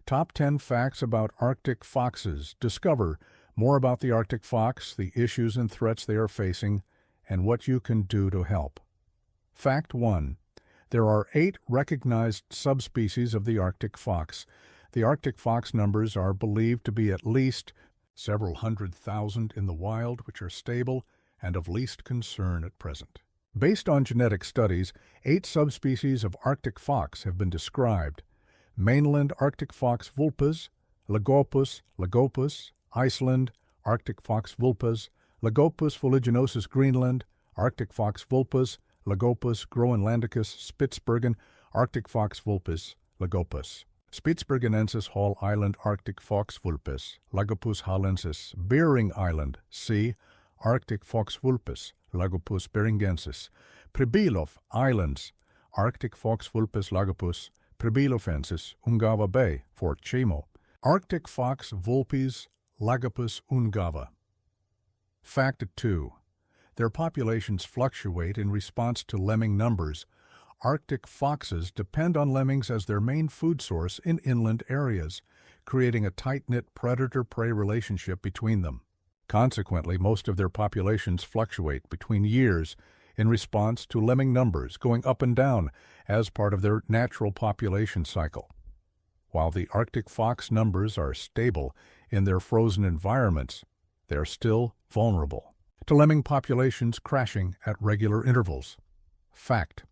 Top 10 Facts About Arctic Foxes. Discover more about the Arctic fox, the issues and threats they are facing, and what you can do to help. Fact 1. There are 8 recognized subspecies of the Arctic fox. The Arctic fox numbers are believed to be at least several 100,000 in the wild, which are stable and of least concern at present. Based on genetic studies, 8 subspecies of Arctic fox have been described. Mainland Arctic fox vulpes, Lagopus, Iceland, Arctic fox vulpes, Lagopus fuliginosus Greenland, Arctic fox vulpes, Lagopus groenlandicus Spitsbergen, Arctic fox vulpes, Lagopus. Spitsbergenensis Hall Island Arctic fox vulpes, Lagopus hallensis, Bering Island, C. Arctic fox vulpes, Lagopus beringensis. Pribilof Islands, Arctic fox vulpes Lagopus, Pribilofensis, Ungava Bay, Fort Chimo. Arctic fox vulpes, Lagopus ungava. Fact 2. Their populations fluctuate in response to lemming numbers. Arctic foxes depend on lemmings as their main food source in inland areas, creating a tight-knit predator-prey relationship between them. Consequently, most of their populations fluctuate between years in response to lemming numbers going up and down as part of their natural population cycle. While the Arctic fox numbers are stable in their frozen environments, they are still vulnerable to lemming populations crashing at regular intervals. Fact.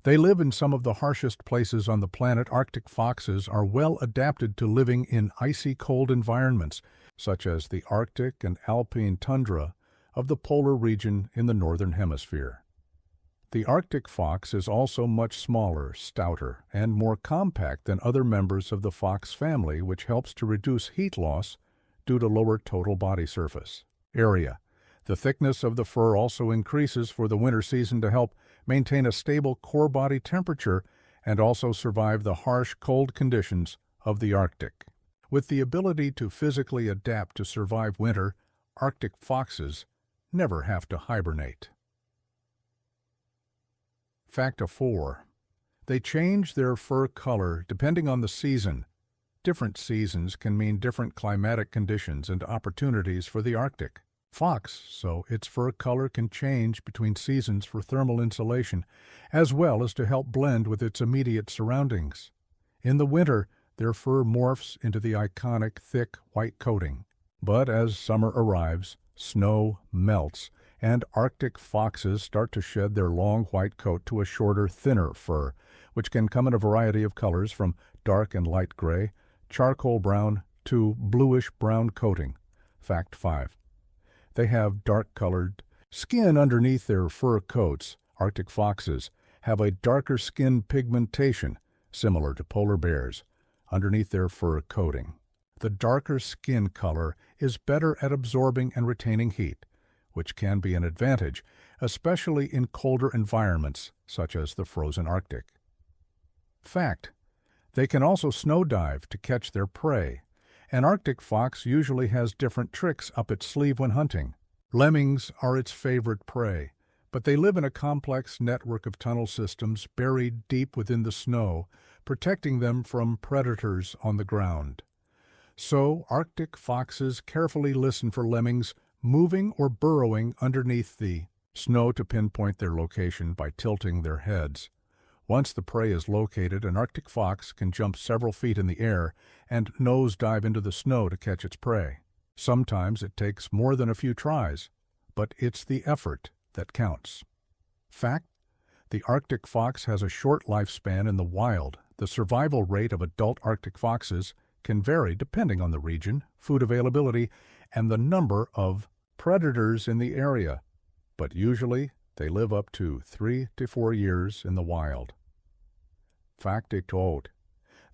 They live in some of the harshest places on the planet. Arctic foxes are well adapted to living in icy cold environments, such as the Arctic and alpine tundra of the polar region in the northern hemisphere. The Arctic fox is also much smaller, stouter, and more compact than other members of the fox family, which helps to reduce heat loss due to lower total body surface area. The thickness of the fur also increases for the winter season to help maintain a stable core body temperature and also survive the harsh cold conditions of the Arctic. With the ability to physically adapt to survive winter, Arctic foxes never have to hibernate. Fact 4. They change their fur color depending on the season. Different seasons can mean different climatic conditions and opportunities for the Arctic fox, so its fur color can change between seasons for thermal insulation, as well as to help blend with its immediate surroundings. In the winter, their fur morphs into the iconic thick white coating. But as summer arrives, snow melts, and Arctic foxes start to shed their long white coat to a shorter, thinner fur, which can come in a variety of colors from dark and light gray, charcoal brown, to bluish-brown coating. Fact 5. They have dark-colored skin underneath their fur coats. Arctic foxes have a darker skin pigmentation, similar to polar bears, underneath their fur coating. The darker skin color is better at absorbing and retaining heat, which can be an advantage, especially in colder environments such as the frozen Arctic. Fact. They can also snow dive to catch their prey. An Arctic fox usually has different tricks up its sleeve when hunting. Lemmings are its favorite prey, but they live in a complex network of tunnel systems buried deep within the snow, protecting them from predators on the ground. So, Arctic foxes carefully listen for lemmings moving or burrowing underneath the snow to pinpoint their location by tilting their heads. Once the prey is located, an Arctic fox can jump several feet in the air and nose dive into the snow to catch its prey. Sometimes it takes more than a few tries, but it's the effort that counts. Fact. The Arctic fox has a short lifespan in the wild. The survival rate of adult Arctic foxes can vary depending on the region, food availability, and the number of predators in the area, but usually they live up to 3 to 4 years in the wild. Fact 8.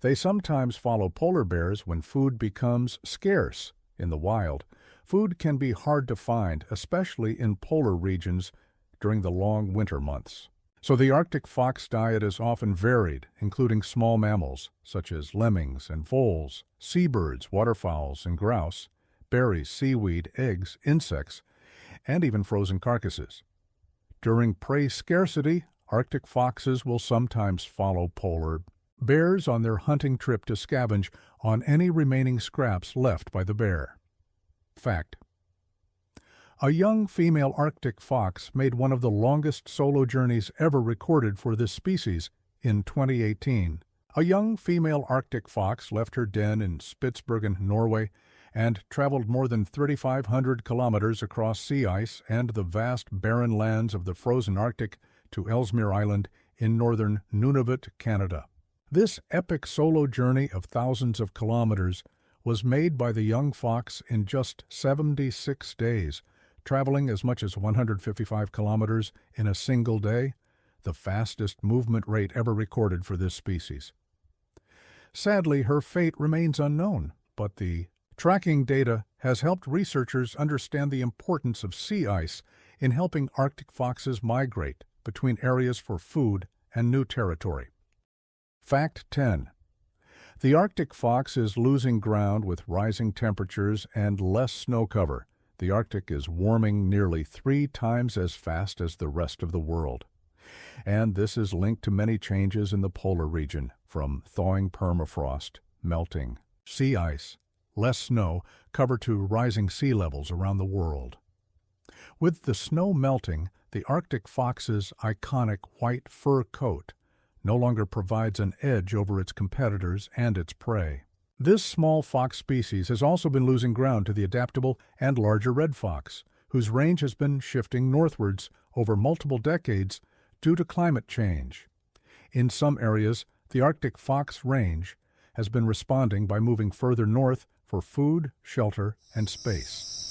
They sometimes follow polar bears when food becomes scarce in the wild. Food can be hard to find, especially in polar regions during the long winter months. So the Arctic fox diet is often varied, including small mammals such as lemmings and voles, seabirds, waterfowls, and grouse, berries, seaweed, eggs, insects, and even frozen carcasses. During prey scarcity, Arctic foxes will sometimes follow polar bears on their hunting trip to scavenge on any remaining scraps left by the bear. Fact: a young female Arctic fox made one of the longest solo journeys ever recorded for this species in 2018. A young female Arctic fox left her den in Spitsbergen, Norway, and traveled more than 3,500 kilometers across sea ice and the vast barren lands of the frozen Arctic to Ellesmere Island in northern Nunavut, Canada. This epic solo journey of thousands of kilometers was made by the young fox in just 76 days, traveling as much as 155 kilometers in a single day, the fastest movement rate ever recorded for this species. Sadly, her fate remains unknown, but the tracking data has helped researchers understand the importance of sea ice in helping Arctic foxes migrate between areas for food and new territory. Fact 10. The Arctic fox is losing ground with rising temperatures and less snow cover. The Arctic is warming nearly 3 times as fast as the rest of the world. And this is linked to many changes in the polar region, from thawing permafrost, melting sea ice, less snow cover to rising sea levels around the world. With the snow melting, the Arctic fox's iconic white fur coat no longer provides an edge over its competitors and its prey. This small fox species has also been losing ground to the adaptable and larger red fox, whose range has been shifting northwards over multiple decades due to climate change. In some areas, the Arctic fox range has been responding by moving further north for food, shelter, and space.